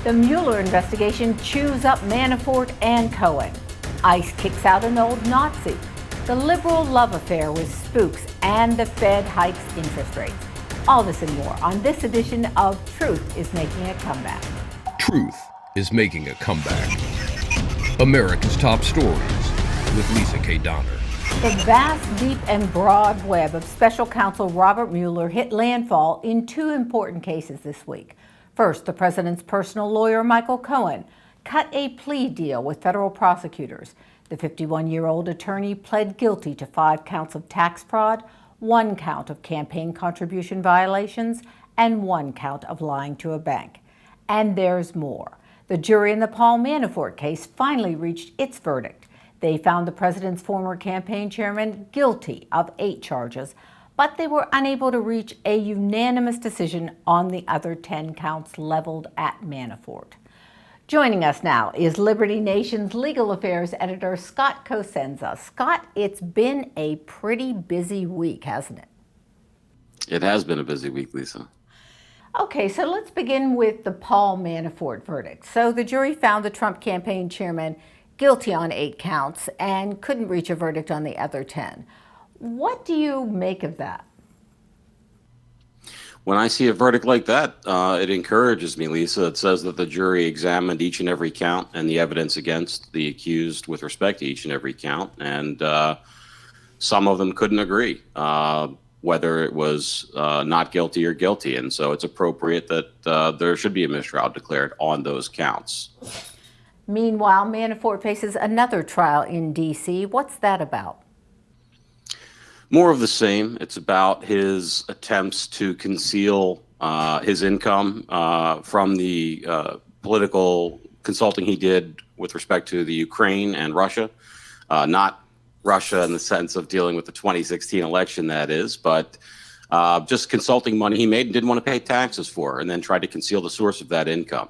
The Mueller investigation chews up Manafort and Cohen. ICE kicks out an old Nazi. The liberal love affair with Spooks, and the Fed hikes interest rates. All this and more on this edition of Truth is Making a Comeback. Truth is making a comeback. America's top stories with Lisa K. Donner. The vast, deep, and broad web of special counsel Robert Mueller hit landfall in two important cases this week. First, the president's personal lawyer, Michael Cohen, cut a plea deal with federal prosecutors. The 51-year-old attorney pled guilty to 5 counts of tax fraud, 1 count of campaign contribution violations, and 1 count of lying to a bank. And there's more. The jury in the Paul Manafort case finally reached its verdict. They found the president's former campaign chairman guilty of 8 charges, but they were unable to reach a unanimous decision on the other 10 counts leveled at Manafort. Joining us now is Liberty Nation's legal affairs editor, Scott Cosenza. Scott, it's been a pretty busy week, hasn't it? It has been a busy week, Lisa. Okay, so let's begin with the Paul Manafort verdict. So the jury found the Trump campaign chairman guilty on 8 counts and couldn't reach a verdict on the other 10. What do you make of that? When I see a verdict like that, it encourages me, Lisa. It says that the jury examined each and every count and the evidence against the accused with respect to each and every count. And some of them couldn't agree whether it was not guilty or guilty. And so it's appropriate that there should be a mistrial declared on those counts. Meanwhile, Manafort faces another trial in D.C. What's that about? More of the same. It's about his attempts to conceal his income from the political consulting he did with respect to the Ukraine and Russia. Not Russia in the sense of dealing with the 2016 election, that is, but just consulting money he made and didn't want to pay taxes for, and then tried to conceal the source of that income.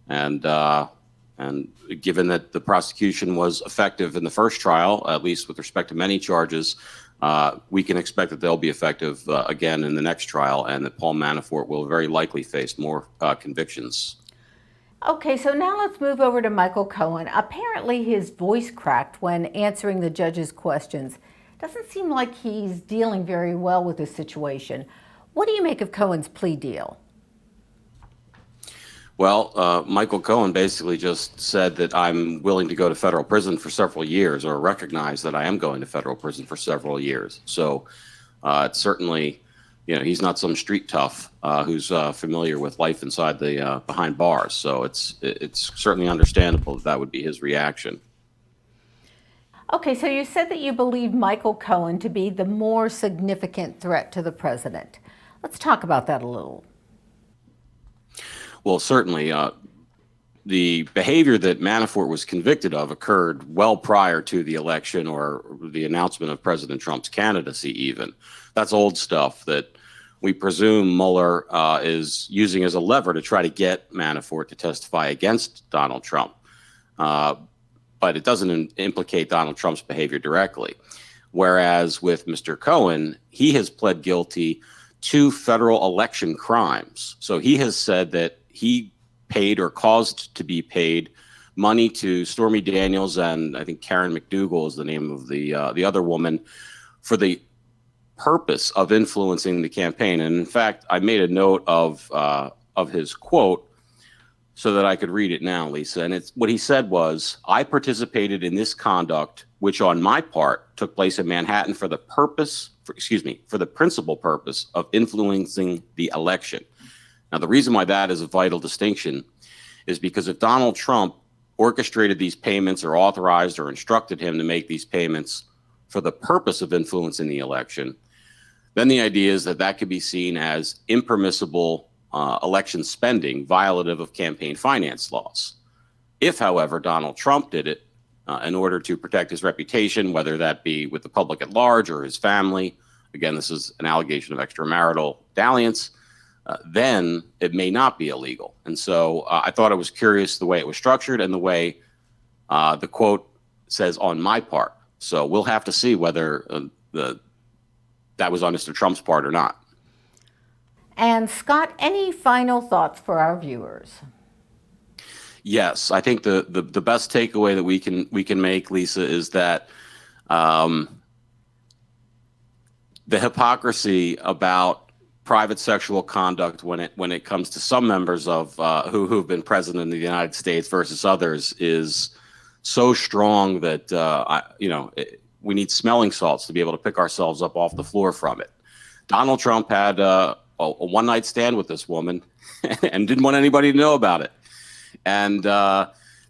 And given that the prosecution was effective in the first trial, at least with respect to many charges, we can expect that they'll be effective again in the next trial, and that Paul Manafort will very likely face more convictions. Okay, so now let's move over to Michael Cohen. Apparently his voice cracked when answering the judge's questions. Doesn't seem like he's dealing very well with this situation. What do you make of Cohen's plea deal? Well, Michael Cohen basically just said that I'm willing to go to federal prison for several years, or recognize that I am going to federal prison for several years. So it's certainly, he's not some street tough who's familiar with life inside the behind bars. So it's certainly understandable that would be his reaction. Okay, so you said that you believe Michael Cohen to be the more significant threat to the president. Let's talk about that a little. Well, certainly, the behavior that Manafort was convicted of occurred well prior to the election or the announcement of President Trump's candidacy even. That's old stuff that we presume Mueller is using as a lever to try to get Manafort to testify against Donald Trump. But it doesn't implicate Donald Trump's behavior directly. Whereas with Mr. Cohen, he has pled guilty to federal election crimes. So he has said that he paid or caused to be paid money to Stormy Daniels, and I think Karen McDougal is the name of the other woman, for the purpose of influencing the campaign. And in fact, I made a note of his quote so that I could read it now, Lisa. And it's what he said was, "I participated in this conduct, which on my part took place in Manhattan for the principal purpose of influencing the election." Now, the reason why that is a vital distinction is because if Donald Trump orchestrated these payments or authorized or instructed him to make these payments for the purpose of influencing the election, then the idea is that could be seen as impermissible election spending, violative of campaign finance laws. If, however, Donald Trump did it in order to protect his reputation, whether that be with the public at large or his family, again, this is an allegation of extramarital dalliance, then it may not be illegal. And so I thought it was curious the way it was structured and the way the quote says, "on my part." So we'll have to see whether that was on Mr. Trump's part or not. And Scott, any final thoughts for our viewers? Yes, I think the best takeaway that we can make, Lisa, is that the hypocrisy about private sexual conduct when it comes to some members of who've been president of the United States versus others is so strong that we need smelling salts to be able to pick ourselves up off the floor from it. Donald Trump had a one-night stand with this woman and didn't want anybody to know about it. And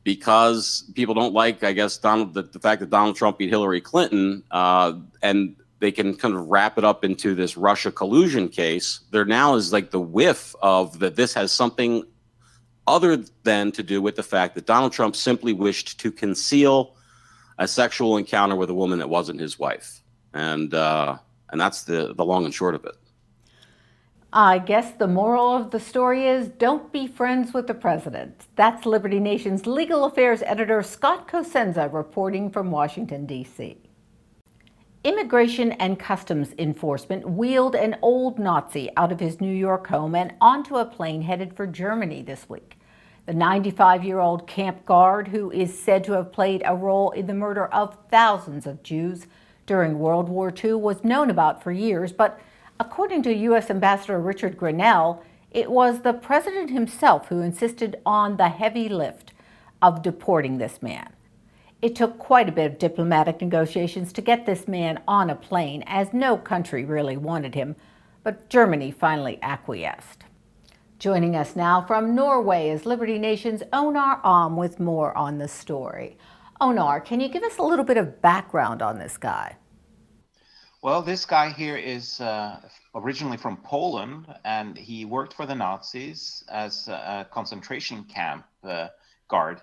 because people don't like, I guess, the fact that Donald Trump beat Hillary Clinton, and they can kind of wrap it up into this Russia collusion case, there now is like the whiff of that this has something other than to do with the fact that Donald Trump simply wished to conceal a sexual encounter with a woman that wasn't his wife. And that's the long and short of it. I guess the moral of the story is don't be friends with the president. That's Liberty Nation's legal affairs editor Scott Cosenza reporting from Washington, D.C. Immigration and Customs Enforcement wheeled an old Nazi out of his New York home and onto a plane headed for Germany this week. The 95-year-old camp guard, who is said to have played a role in the murder of thousands of Jews during World War II, was known about for years, but according to U.S. Ambassador Richard Grenell, it was the president himself who insisted on the heavy lift of deporting this man. It took quite a bit of diplomatic negotiations to get this man on a plane, as no country really wanted him, but Germany finally acquiesced. Joining us now from Norway is Liberty Nation's Onar Am with more on the story. Onar, can you give us a little bit of background on this guy? Well, this guy here is originally from Poland, and he worked for the Nazis as a concentration camp guard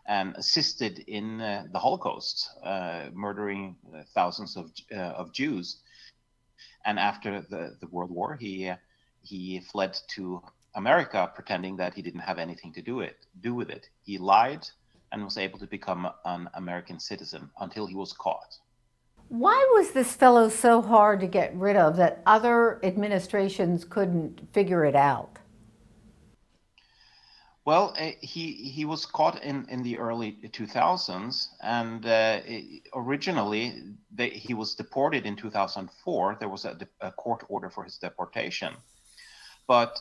and assisted in the Holocaust, murdering thousands of Jews. And after the World War, he fled to America, pretending that he didn't have anything to do with it. He lied and was able to become an American citizen until he was caught. Why was this fellow so hard to get rid of that other administrations couldn't figure it out? Well, he was caught in the early 2000s, and originally he was deported in 2004. There was a court order for his deportation. But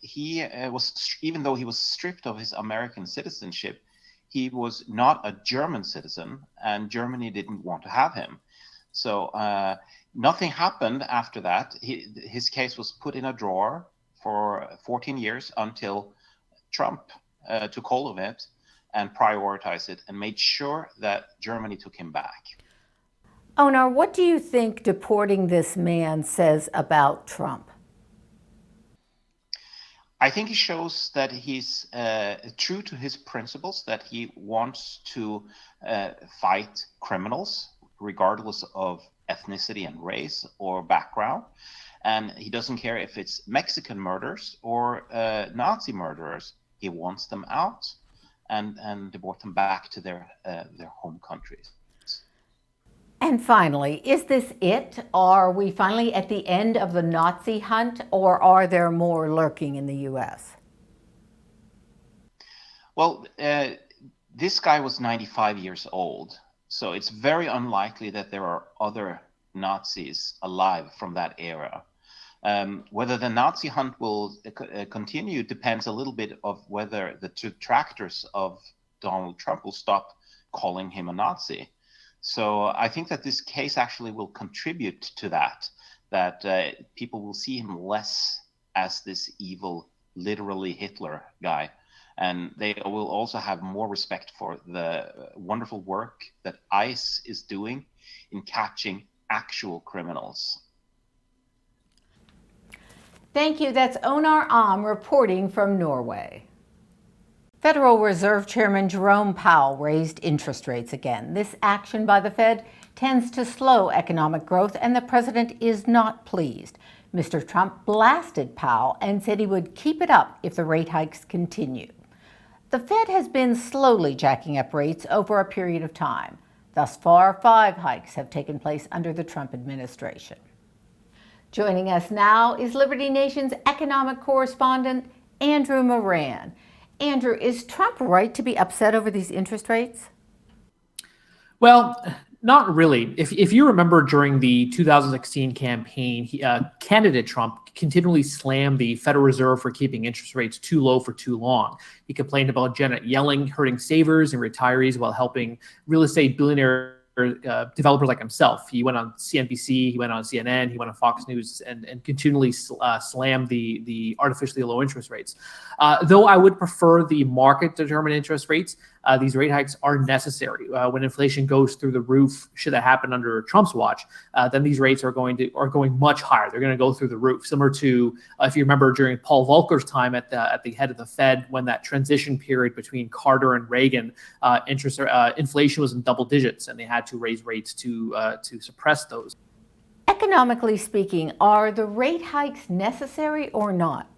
he was, even though he was stripped of his American citizenship, he was not a German citizen, and Germany didn't want to have him. So nothing happened after that. His case was put in a drawer for 14 years until Trump took hold of it and prioritized it and made sure that Germany took him back. Onar, what do you think deporting this man says about Trump? I think he shows that he's true to his principles, that he wants to fight criminals, regardless of ethnicity and race or background. And he doesn't care if it's Mexican murderers or Nazi murderers. He wants them out and deport them back to their home countries. And finally, is this it? Are we finally at the end of the Nazi hunt, or are there more lurking in the U.S.? Well, this guy was 95 years old, so it's very unlikely that there are other Nazis alive from that era. Whether the Nazi hunt will continue depends a little bit of whether the detractors of Donald Trump will stop calling him a Nazi. So I think that this case actually will contribute to that people will see him less as this evil, literally Hitler guy. And they will also have more respect for the wonderful work that ICE is doing in catching actual criminals. Thank you. That's Onar Am reporting from Norway. Federal Reserve Chairman Jerome Powell raised interest rates again. This action by the Fed tends to slow economic growth, and the president is not pleased. Mr. Trump blasted Powell and said he would keep it up if the rate hikes continue. The Fed has been slowly jacking up rates over a period of time. Thus far, 5 hikes have taken place under the Trump administration. Joining us now is Liberty Nation's economic correspondent, Andrew Moran. Andrew, is Trump right to be upset over these interest rates? Well, not really. If you remember during the 2016 campaign, candidate Trump continually slammed the Federal Reserve for keeping interest rates too low for too long. He complained about Janet Yellen hurting savers and retirees while helping real estate billionaire developers like himself. He went on CNBC, he went on CNN, he went on Fox News, and continually slammed the artificially low interest rates. Though I would prefer the market-determined interest rates, these rate hikes are necessary. When inflation goes through the roof, should that happen under Trump's watch, then these rates are going much higher. They're going to go through the roof, similar to if you remember during Paul Volcker's time at the head of the Fed, when that transition period between Carter and Reagan, inflation was in double digits, and they had to raise rates to suppress those. Economically speaking, are the rate hikes necessary or not?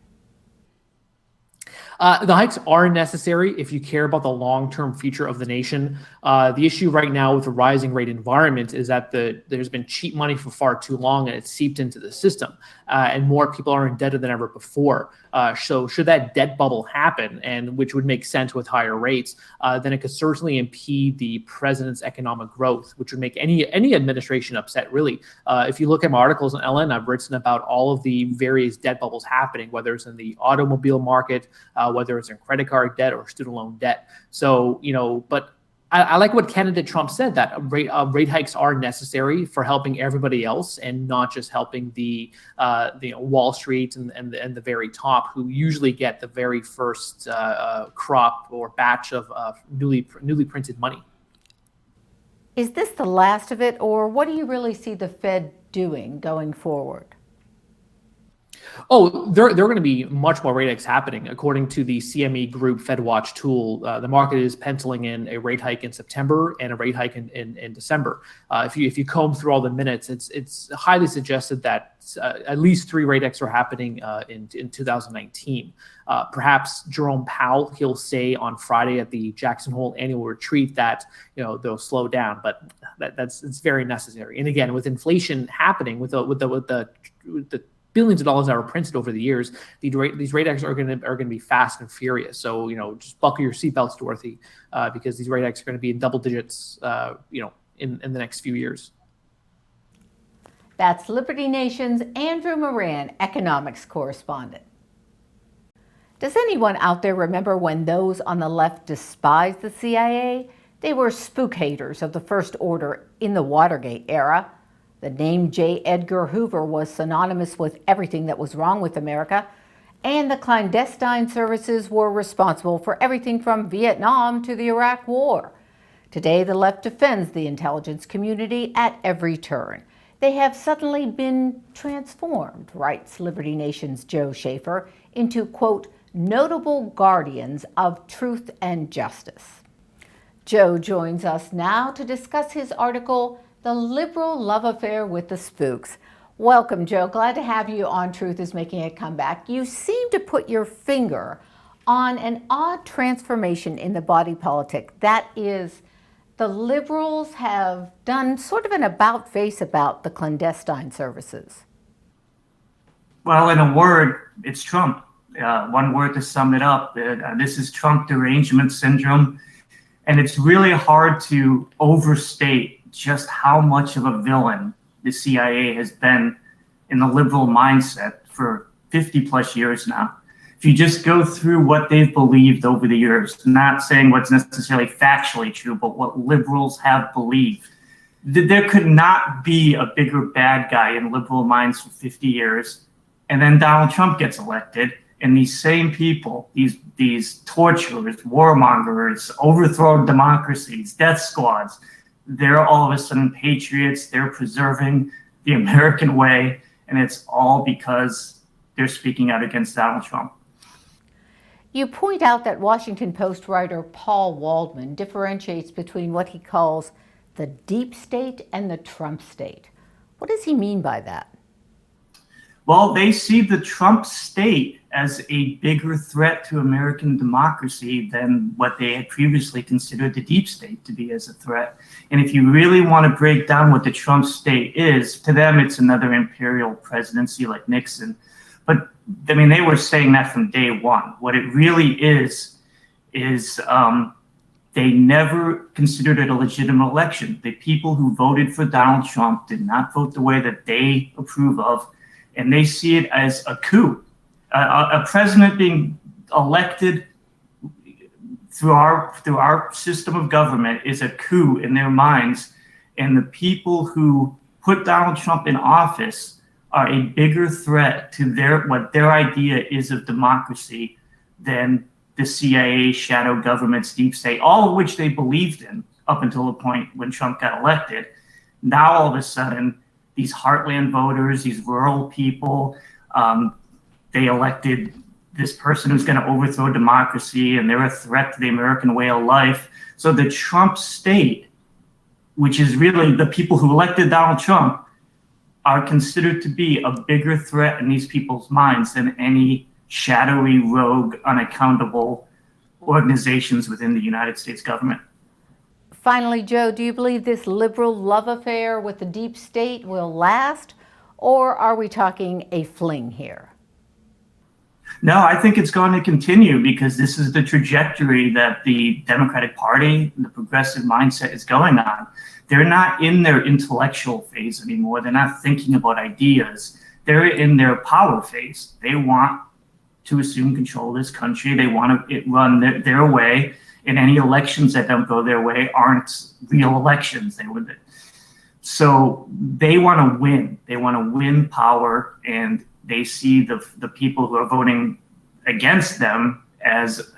The hikes are necessary if you care about the long-term future of the nation. The issue right now with the rising rate environment is that there's been cheap money for far too long, and it's seeped into the system, and more people are indebted than ever before. So should that debt bubble happen, and which would make sense with higher rates, then it could certainly impede the president's economic growth, which would make any administration upset, really. If you look at my articles on LN, I've written about all of the various debt bubbles happening, whether it's in the automobile market, whether it's in credit card debt or student loan debt. So, but I like what candidate Trump said, that rate hikes are necessary for helping everybody else and not just helping the Wall Street and the very top, who usually get the very first crop or batch of newly printed money. Is this the last of it, or what do you really see the Fed doing going forward? Oh, there are going to be much more rate hikes happening. According to the CME Group FedWatch tool, the market is penciling in a rate hike in September and a rate hike in December. If you comb through all the minutes, it's highly suggested that at least 3 rate hikes are happening in 2019. Perhaps Jerome Powell, he'll say on Friday at the Jackson Hole annual retreat that they'll slow down, but it's very necessary. And again, with inflation happening, with the billions of dollars that were printed over the years, these rate hikes are going to be fast and furious. So just buckle your seatbelts, Dorothy, because these rate hikes are going to be in double digits, in the next few years. That's Liberty Nation's Andrew Moran, economics correspondent. Does anyone out there remember when those on the left despised the CIA? They were spook haters of the First Order in the Watergate era. The name J. Edgar Hoover was synonymous with everything that was wrong with America, and the clandestine services were responsible for everything from Vietnam to the Iraq War. Today, the left defends the intelligence community at every turn. They have suddenly been transformed, writes Liberty Nation's Joe Schaefer, into, quote, notable guardians of truth and justice. Joe joins us now to discuss his article, The Liberal Love Affair with the Spooks. Welcome, Joe. Glad to have you on Truth is Making a Comeback. You seem to put your finger on an odd transformation in the body politic. That is, the liberals have done sort of an about-face about the clandestine services. Well, in a word, it's Trump. One word to sum it up. This is Trump derangement syndrome. And it's really hard to overstate just how much of a villain the CIA has been in the liberal mindset for 50 plus years now. If you just go through what they've believed over the years, not saying what's necessarily factually true, but what liberals have believed, there could not be a bigger bad guy in liberal minds for 50 years. And then Donald Trump gets elected, and these same people, these torturers, warmongers, overthrown democracies, death squads, they're all of a sudden patriots. They're preserving the American way, and it's all because they're speaking out against Donald Trump. You point out that Washington Post writer Paul Waldman differentiates between what he calls the deep state and the Trump state. What does he mean by that? Well, they see the Trump state as a bigger threat to American democracy than what they had previously considered the deep state to be as a threat. And if you really want to break down what the Trump state is, to them, it's another imperial presidency like Nixon. But I mean, they were saying that from day one. What it really is is they never considered it a legitimate election. The people who voted for Donald Trump did not vote the way that they approve of, and they see it as a coup. A president being elected through our system of government is a coup in their minds, and the people who put Donald Trump in office are a bigger threat to what their idea is of democracy than the CIA, shadow governments, deep state, all of which they believed in up until the point when Trump got elected. Now, all of a sudden, these heartland voters, these rural people, they elected this person who's going to overthrow democracy, and they're a threat to the American way of life. So the Trump state, which is really the people who elected Donald Trump, are considered to be a bigger threat in these people's minds than any shadowy, rogue, unaccountable organizations within the United States government. Finally, Joe, do you believe this liberal love affair with the deep state will last, or are we talking a fling here? No, I think it's going to continue because this is the trajectory that the Democratic Party, the progressive mindset is going on. They're not in their intellectual phase anymore. They're not thinking about ideas. They're in their power phase. They want to assume control of this country. They want it run their way, and any elections that don't go their way aren't real elections. So they want to win. They want to win power, and they see the people who are voting against them as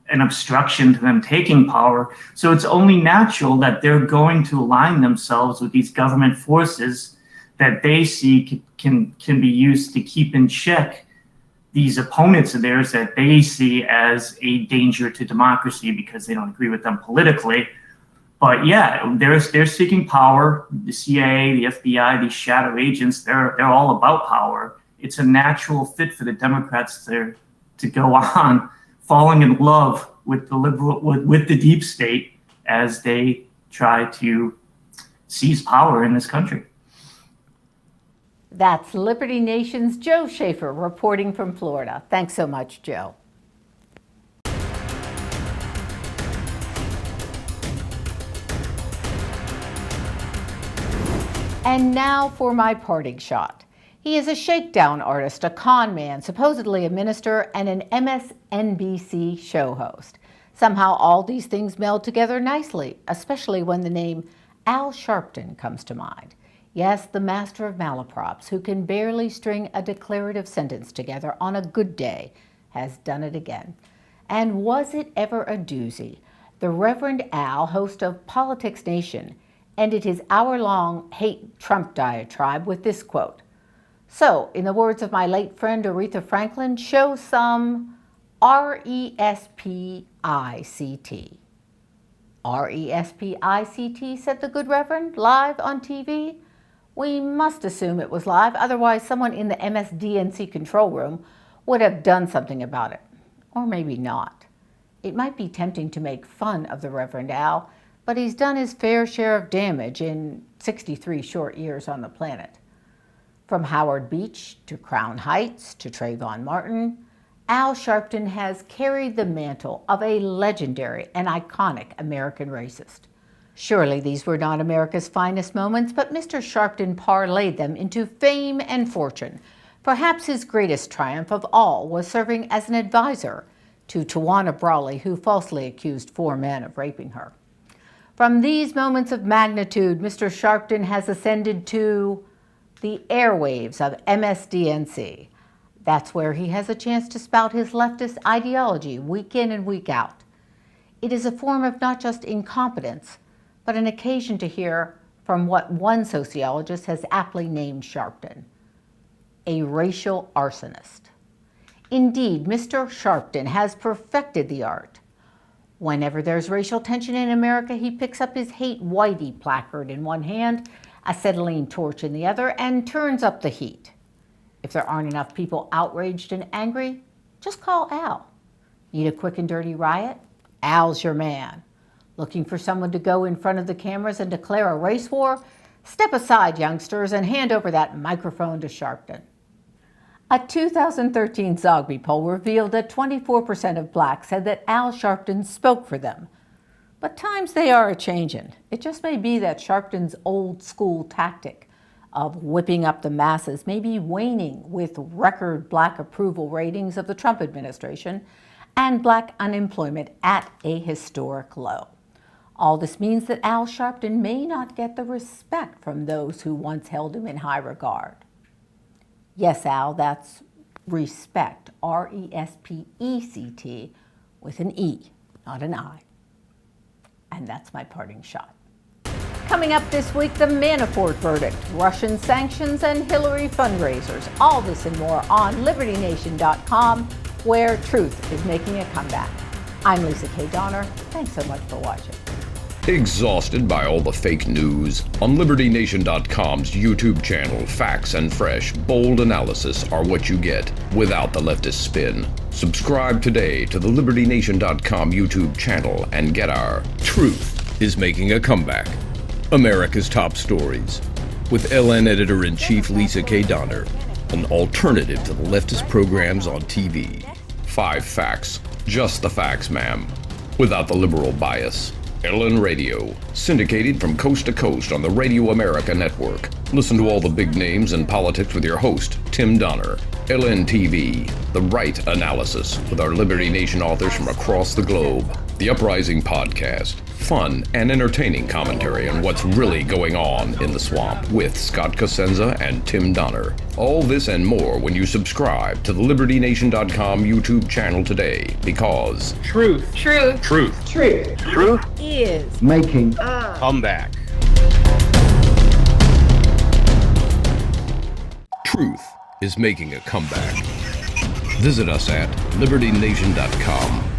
an obstruction to them taking power. So it's only natural that they're going to align themselves with these government forces that they see can be used to keep in check these opponents of theirs that they see as a danger to democracy because they don't agree with them politically. But yeah, they're seeking power. The CIA, the FBI, these shadow agents, they're all about power. It's a natural fit for the Democrats to go on falling in love with with the deep state as they try to seize power in this country. That's Liberty Nation's Joe Schaefer reporting from Florida. Thanks so much, Joe. And now for my parting shot. He is a shakedown artist, a con man, supposedly a minister, and an MSNBC show host. Somehow all these things meld together nicely, especially when the name Al Sharpton comes to mind. Yes, the master of malaprops, who can barely string a declarative sentence together on a good day, has done it again. And was it ever a doozy? The Reverend Al, host of Politics Nation, ended his hour-long hate Trump diatribe with this quote. So, in the words of my late friend Aretha Franklin, show some R-E-S-P-I-C-T. R-E-S-P-I-C-T, said the good Reverend, live on TV? We must assume it was live, otherwise someone in the MSDNC control room would have done something about it. Or maybe not. It might be tempting to make fun of the Reverend Al, but he's done his fair share of damage in 63 short years on the planet. From Howard Beach to Crown Heights to Trayvon Martin, Al Sharpton has carried the mantle of a legendary and iconic American racist. Surely these were not America's finest moments, but Mr. Sharpton parlayed them into fame and fortune. Perhaps his greatest triumph of all was serving as an advisor to Tawana Brawley, who falsely accused 4 men of raping her. From these moments of magnitude, Mr. Sharpton has ascended to the airwaves of MSDNC. That's where he has a chance to spout his leftist ideology week in and week out. It is a form of not just incompetence, but an occasion to hear from what one sociologist has aptly named Sharpton, a racial arsonist. Indeed, Mr. Sharpton has perfected the art. Whenever there's racial tension in America, he picks up his Hate Whitey placard in one hand, acetylene torch in the other, and turns up the heat. If there aren't enough people outraged and angry, just call Al. Need a quick and dirty riot? Al's your man. Looking for someone to go in front of the cameras and declare a race war? Step aside, youngsters, and hand over that microphone to Sharpton. A 2013 Zogby poll revealed that 24% of blacks said that Al Sharpton spoke for them. But times they are a-changin'. It just may be that Sharpton's old-school tactic of whipping up the masses may be waning with record black approval ratings of the Trump administration and black unemployment at a historic low. All this means that Al Sharpton may not get the respect from those who once held him in high regard. Yes, Al, that's respect, R-E-S-P-E-C-T, with an E, not an I. And that's my parting shot. Coming up this week, the Manafort verdict, Russian sanctions, and Hillary fundraisers. All this and more on LibertyNation.com, where truth is making a comeback. I'm Lisa K. Donner. Thanks so much for watching. Exhausted by all the fake news? On LibertyNation.com's YouTube channel, facts and fresh, bold analysis are what you get without the leftist spin. Subscribe today to the LibertyNation.com YouTube channel and get our Truth is Making a Comeback, America's Top Stories, with LN Editor-in-Chief Lisa K. Donner, an alternative to the leftist programs on TV. 5 facts, just the facts, ma'am, without the liberal bias. LN Radio, syndicated from coast to coast on the Radio America network. Listen to all the big names in politics with your host, Tim Donner. LN TV, the right analysis with our Liberty Nation authors from across the globe. The Uprising Podcast, fun and entertaining commentary on what's really going on in the swamp with Scott Cosenza and Tim Donner. All this and more when you subscribe to the LibertyNation.com YouTube channel today, because Truth Is making Comeback. truth is making a comeback. Visit us at LibertyNation.com.